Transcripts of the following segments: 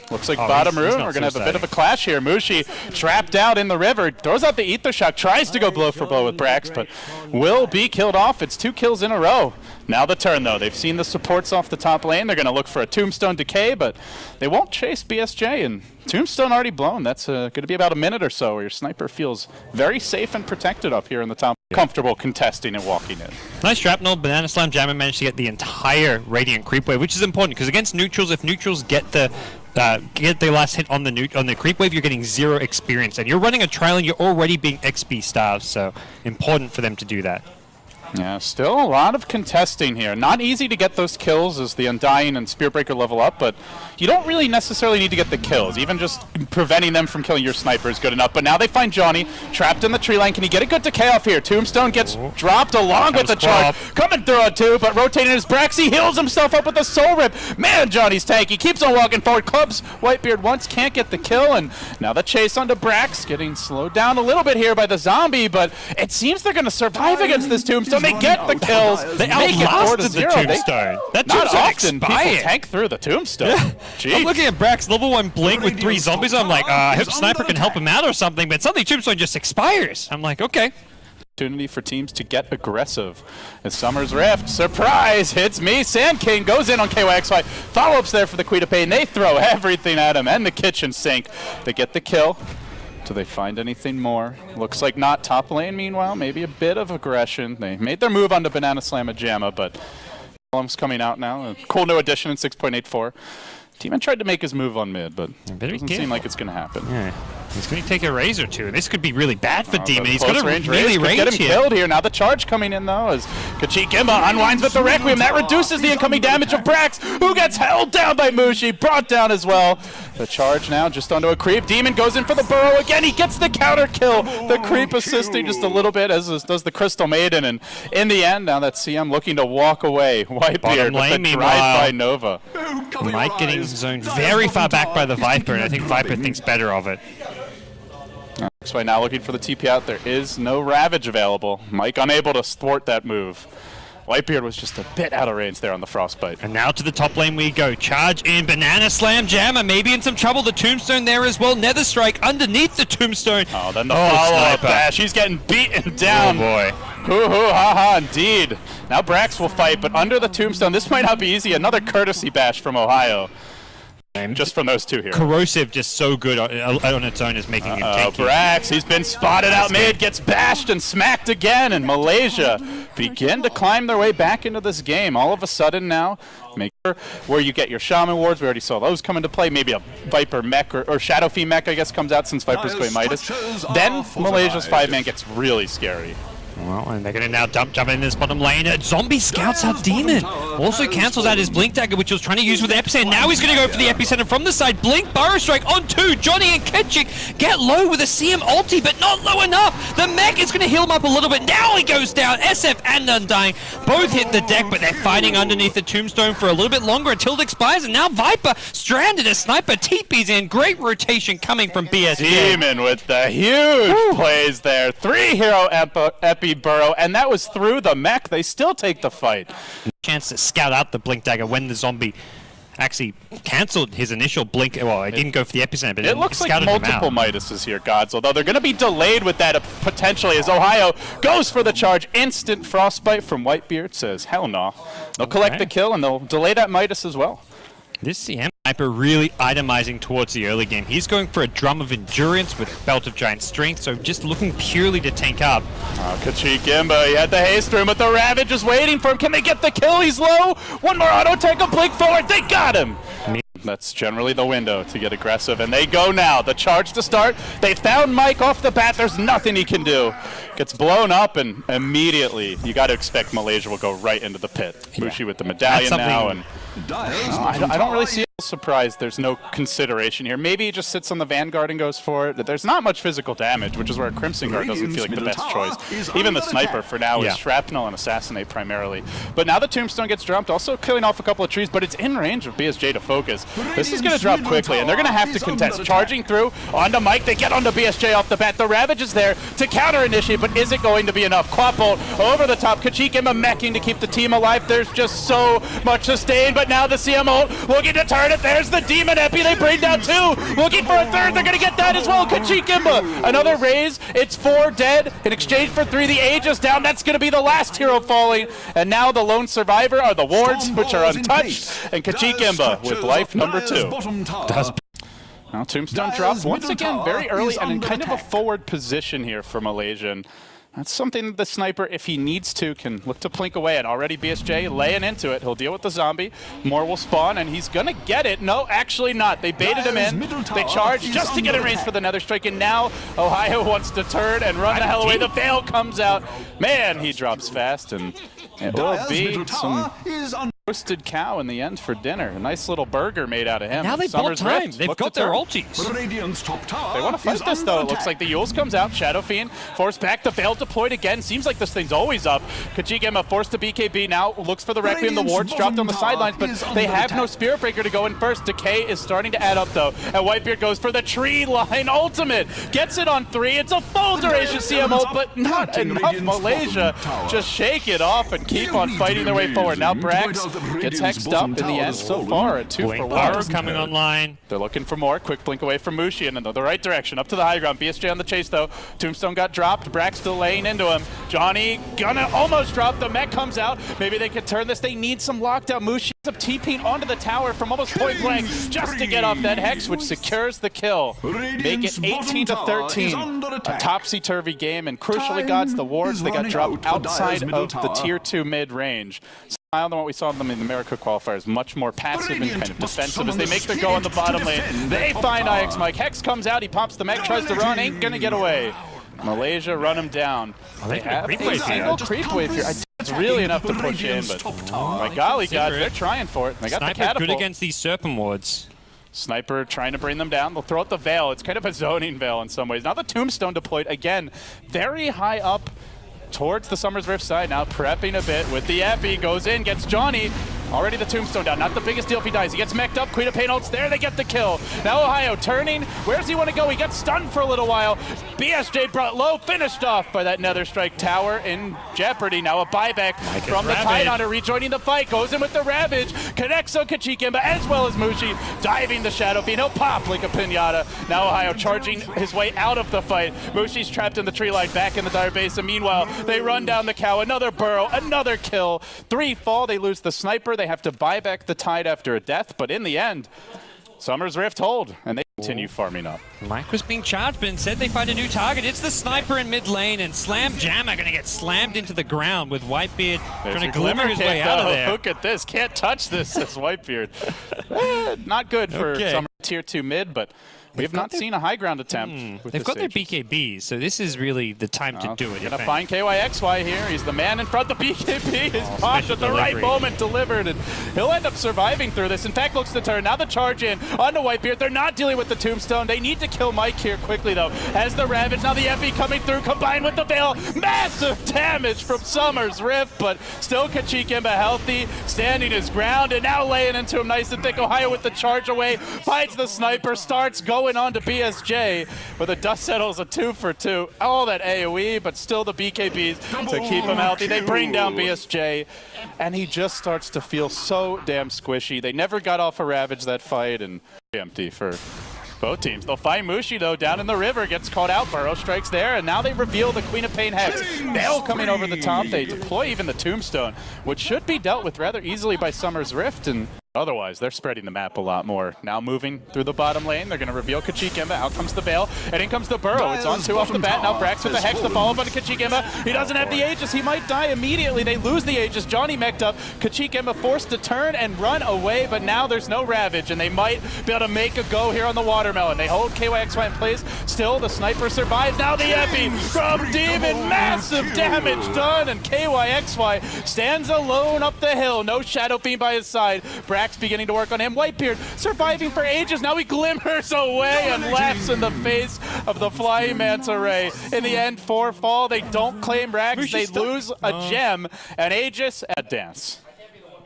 Looks like bottom room, we're going to have a bit of a clash here. Mushi trapped out in the river, throws out the Ether Shock, tries to go blow for blow with Brax, but will be killed off. It's 2 kills in a row. Now the turn, though. They've seen the supports off the top lane. They're going to look for a Tombstone Decay, but they won't chase BSJ, and Tombstone already blown. That's going to be about a minute or so where your sniper feels very safe and protected up here in the top. Comfortable contesting and walking in. Nice shrapnel. Banana Slam Jammer managed to get the entire Radiant creep wave, which is important because against neutrals, if neutrals get the last hit on the creep wave, you're getting 0 experience, and you're running a trial and you're already being XP starved, so important for them to do that. Yeah, still a lot of contesting here. Not easy to get those kills as the Undying and Spearbreaker level up, but you don't really necessarily need to get the kills. Even just preventing them from killing your sniper is good enough. But now they find Johnny trapped in the tree line. Can he get a good decay off here? Tombstone gets dropped along with the charge. Coming through it too, but rotating his Brax. He heals himself up with a Soul Rip. Man, Johnny's tanky. Keeps on walking forward. Clubs Whitebeard once, can't get the kill, and now the chase onto Brax. Getting slowed down a little bit here by the zombie, but it seems they're going to survive against this Tombstone. They get the kills. They outlasted the Tombstone. That Not often expired. people tank through the Tombstone. I'm looking at Brax level 1 blink with 3 zombies. I'm like, I hope Sniper can help him out or something, but suddenly Tombstone just expires. I'm like, okay. Opportunity for teams to get aggressive. As Summer's Rift, surprise, hits me. Sand King goes in on KYXY. Follow-ups there for the Queen of Pain. They throw everything at him and the kitchen sink. They get the kill. Do they find anything more? Looks like not. Top lane, meanwhile, maybe a bit of aggression. They made their move onto Banana Slamma Jamma, but Column's coming out now. A cool new addition in 6.84. Demon tried to make his move on mid, but it doesn't seem like it's going to happen. Yeah. He's going to take a raise or two. This could be really bad for Demon. He's got a really range get him killed here. Now the charge coming in, though, as Kachikimba unwinds with the Requiem. That reduces the incoming damage of Brax, who gets held down by Mushi. Brought down as well. The charge now just onto a creep. Demon goes in for the burrow again. He gets the counter kill. The creep assisting just a little bit, as does the Crystal Maiden. And in the end, now that CM looking to walk away. Whitebeard with the drive by Nova. Mike getting zoned very far back by the Viper, and I think Viper thinks better of it. Right now looking for the TP out. There is no Ravage available. Mike unable to thwart that move. Whitebeard was just a bit out of range there on the Frostbite. And now to the top lane we go. Charge in, Banana Slam Jammer, maybe in some trouble. The Tombstone there as well. Nether Strike underneath the Tombstone. Oh, then the follow-up dash. He's getting beaten down. Oh boy. Hoo-hoo, ha-ha, indeed. Now Brax will fight, but under the Tombstone, this might not be easy. Another courtesy bash from Ohio. Just from those two here. Corrosive just so good on its own is making him tanky. Brax, he's been spotted out mid, gets bashed and smacked again, and Malaysia begin to climb their way back into this game. All of a sudden now, make sure where you get your Shaman Wards, we already saw those come into play. Maybe a Viper mech or Shadow Fiend mech, I guess, comes out since Viper's going Midas. Then Malaysia's 5-man gets really scary. Well, and they're going to now jump in this bottom lane. Zombie scouts out Demon. Also cancels out his Blink Dagger, which he was trying to use with Epicenter. Now he's going to go for the Epicenter from the side. Blink, Burrow Strike on 2. Johnny and Ketchik get low with a CM ulti, but not low enough. The mech is going to heal him up a little bit. Now he goes down. SF and Undying both hit the deck, but they're fighting underneath the Tombstone for a little bit longer until it expires. And now Viper stranded as Sniper TP's in. Great rotation coming from BSJ. Demon with the huge plays there. 3-hero Epi Burrow, and that was through the mech. They still take the fight. Chance to scout out the Blink Dagger when the zombie actually cancelled his initial blink. Well, it didn't go for the Epicenter, but it looks like multiple Midases here, Gods, although they're going to be delayed with that potentially as Ohio goes for the charge. Instant Frostbite from Whitebeard says, hell no. They'll collect the kill, and they'll delay that Midas as well. This CM Sniper really itemizing towards the early game. He's going for a Drum of Endurance with Belt of Giant Strength, so just looking purely to tank up. Kachikimba, he had the haste room, but the Ravage is waiting for him. Can they get the kill? He's low. One more auto take, a blink forward. They got him. That's generally the window to get aggressive, and they go now. The charge to start. They found Mike off the bat. There's nothing he can do. Gets blown up, and immediately you got to expect Malaysia will go right into the pit. Mushi with the medallion now, and I don't really see a surprise. There's no consideration here. Maybe he just sits on the Vanguard and goes for it. There's not much physical damage, which is where a Crimson Guard doesn't feel like the best choice. Even the Sniper for now is Shrapnel and Assassinate primarily. But now the Tombstone gets dropped, also killing off a couple of trees, but it's in range of BSJ to focus. This is going to drop quickly, and they're going to have to contest. Charging through onto Mike. They get onto BSJ off the bat. The Ravage is there to counter-initiate, but is it going to be enough? Quad Bolt over the top. Kachikimba meching to keep the team alive. There's just so much sustain, but now the CM ult looking to turn turn it. There's the Demon Epi. They bring down 2. Looking for a 3rd. They're going to get that as well. Kachikimba. Another raise. It's 4 dead in exchange for 3. The Aegis down. That's going to be the last hero falling. And now the lone survivor are the wards, which are untouched. And Kachikimba with life number 2. Now Tombstone drops once again very early and in kind of a forward position here for Malaysia. And that's something that the sniper, if he needs to, can look to plink away at. Already BSJ laying into it. He'll deal with the zombie. More will spawn, and he's going to get it. No, actually not. They baited him in. They charged just to get in range for the Nether Strike, and now Ohio wants to turn and run the hell away. The Veil comes out. Man, he drops fast, and it will be some roasted cow in the end for dinner. A nice little burger made out of him. Now they've got time. They've got their ultis. They want to fight this, though. It looks like the Yules comes out. Shadow Fiend forced back. The Veil deployed again. Seems like this thing's always up. Kachikimba forced to BKB now. Looks for the Requiem. The wards dropped on the sidelines, but they have no Spirit Breaker to go in first. Decay is starting to add up, though. And Whitebeard goes for the tree line ultimate. Gets it on 3. It's a full duration CM ult, but not enough. Malaysia just shake it off and keep on fighting their way forward. Now Brax gets hexed up in the end so far at 2 for 1. Coming online. They're looking for more. Quick blink away from Mushi and in the right direction. Up to the high ground. BSJ on the chase, though. Tombstone got dropped. Brax still laying into him. Johnny gonna almost drop. The mech comes out. Maybe they could turn this. They need some lockdown. Mushi ends up TPing onto the tower from almost point blank just to get off that hex, which secures the kill. Make it 18-13. A topsy-turvy game, and crucially, gods, the wards, they got dropped outside of the tier 2 mid-range. Style than what we saw them in the America qualifiers, much more passive and kind of defensive as they make their go in the bottom lane. They find IX Mike. Hex comes out, he pops the mech, tries to run, ain't gonna get away. Malaysia run him down. They have a single creep wave here. I think it's really enough to push in, but my golly god, they're trying for it. They got the catapult. Good against these Serpent wards. Sniper trying to bring them down. They'll throw out the Veil. It's kind of a zoning Veil in some ways. Now the Tombstone deployed again, very high up towards the Summer's Rift side. Now prepping a bit with the Epi. Goes in, gets Johnny. Already the Tombstone down. Not the biggest deal if he dies. He gets mech'd up. Queen of Pain ults there. They get the kill. Now Ohio turning. Where's he want to go? He got stunned for a little while. BSJ brought low. Finished off by that Nether Strike tower in jeopardy. Now a buyback from the Tidehunter rejoining the fight. Goes in with the Ravage. Connects on Kachikimba as well as Mushi. Diving the Shadow Fiend. He'll pop like a pinata. Now Ohio charging his way out of the fight. Mushi's trapped in the tree line back in the dire base. And meanwhile, they run down the cow. Another burrow. Another kill. 3 fall. They lose the sniper. They have to buy back the Tide after a death, but in the end, Summer's Rift hold, and they continue farming up. Mike was being charged, but instead they find a new target. It's the sniper in mid lane, and Slam Jammer going to get slammed into the ground with Whitebeard trying to glimmer his way out of there. Look at this, can't touch this, says Whitebeard. Not good for Summer tier 2 mid, but we have not seen a high ground attempt. They've got their BKBs, so this is really the time to do it. Gonna find KYXY here. He's the man in front. The BKB is popped at the right moment, delivered, and he'll end up surviving through this. In fact, looks to turn. Now the charge in onto Whitebeard. They're not dealing with the Tombstone. They need to kill Mike here quickly, though. As the Ravage, now the Epi coming through, combined with the Veil. Massive damage from Summer's Rift, but still Kachikimba healthy, standing his ground, and now laying into him nice and thick. Ohio with the charge away, finds the sniper, starts going on to BSJ, but the dust settles a 2 for 2. All that AoE, but still the BKBs to keep him healthy. They bring down BSJ, and he just starts to feel so damn squishy. They never got off a Ravage that fight, and empty for both teams. They'll find Mushi, though, down in the river, gets caught out. Burrow strikes there, and now they reveal the Queen of Pain Hex. Veil coming over the top. They deploy even the Tombstone, which should be dealt with rather easily by Summer's Rift, and otherwise, they're spreading the map a lot more. Now moving through the bottom lane, they're going to reveal Kachikimba. Out comes the Veil, and in comes the Burrow. It's on 2 off the bat. Now Brax with the Hex, the follow-up on Kachikimba. He doesn't have the Aegis. He might die immediately. They lose the Aegis. Johnny mech'd up. Kachikimba forced to turn and run away, but now there's no Ravage, and they might be able to make a go here on the Watermelon. They hold KYXY in place. Still, the Sniper survives. Now the Epi from Demon. Massive damage done, and KYXY stands alone up the hill. No Shadow Fiend by his side. Brax beginning to work on him. Whitebeard surviving for ages. Now he glimmers away and laughs in the face of the Flying Manta Ray. In the end, 4 fall. They don't claim Rags. They lose a gem. And Aegis at dance.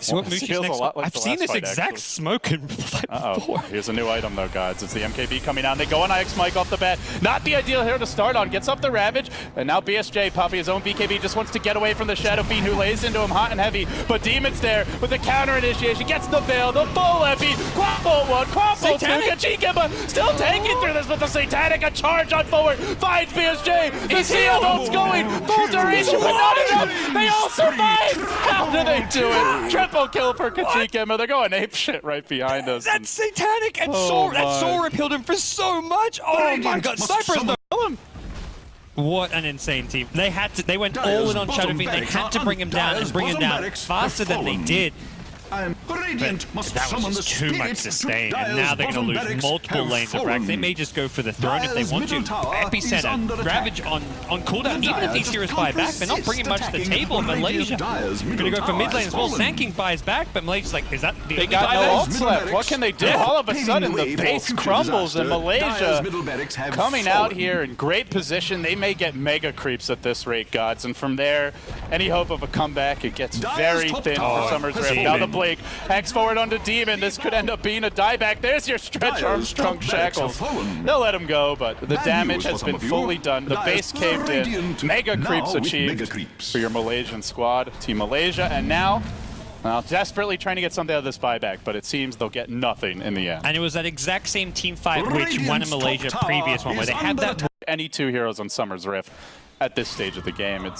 See what Mooshi's feels a next lot one. like I've the seen last this fight, exact actually. smoke in fight before. Here's a new item though, guys. It's the MKB coming out. They go on IX Mike off the bat. Not the ideal hero to start on. Gets up the Ravage. And now BSJ, Puffy, his own BKB, just wants to get away from the Shadow Fiend who lays into him hot and heavy. But Demon's there with the counter initiation. Gets the Veil, the full epi. Quaffle 1, Quaffle 2. Kachikimba still taking through this with the Satanic. A charge on forward. Finds BSJ. The Seal Bolt's going. Full duration, but not enough. They all survive. How do they do it? Triple kill for Kachikimba. They're going ape shit right behind us. That's Satanic, and Oh that Sora killed him for so much. Oh my god, Cypress though. Kill him. What an insane team. They went all in on Shadow Fiend. They had to bring him down and bring him down faster than they did. That was just too much sustain, and now they're going to lose multiple lanes of Rax. They may just go for the throne if they want to. Epicenter, Ravage on cooldown. Even if these heroes buy back, they're not bringing much to the table. Malaysia going to go for mid lane as well. Sanking buys back, but Malaysia's like, is that the They got no ults left. What can they do? All of a sudden, the base crumbles, and Malaysia coming out here in great position. They may get mega creeps at this rate, gods, and from there, any hope of a comeback, it gets very thin for Summer's Rift. Now the Blake hangs forward onto Demon. This could end up being a dieback. There's your Stretch Armstrong shackles. They'll let him go, but the damage has been fully done. The base caved in. Mega creeps achieved for your Malaysian squad, Team Malaysia, and now desperately trying to get something out of this buyback, but it seems they'll get nothing in the end. And it was that exact same team fight which won in Malaysia previous one, where they had that. Any two heroes on Summer's Rift at this stage of the game,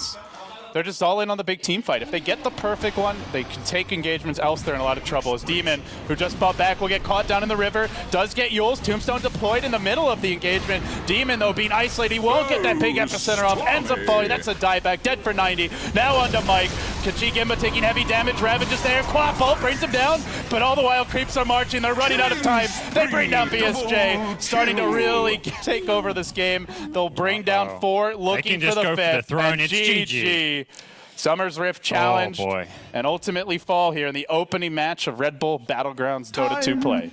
they're just all in on the big team fight. If they get the perfect one, they can take engagements, else they're in a lot of trouble. As Demon, who just fought back, will get caught down in the river, does get Yule's Tombstone deployed in the middle of the engagement. Demon, though, being isolated, he won't get that big epicenter off, ends up falling. That's a dieback, dead for 90. Now onto Mike. Kachikimba taking heavy damage, Ravage is there, Quaffle brings him down, but all the while creeps are marching, they're running out of time. They bring down BSJ, starting to really take over this game. They'll bring down 4, looking for the 5th, throne. and It's GG. Summer's Rift challenged boy. and ultimately fall here in the opening match of Red Bull Battlegrounds Dota 2 play.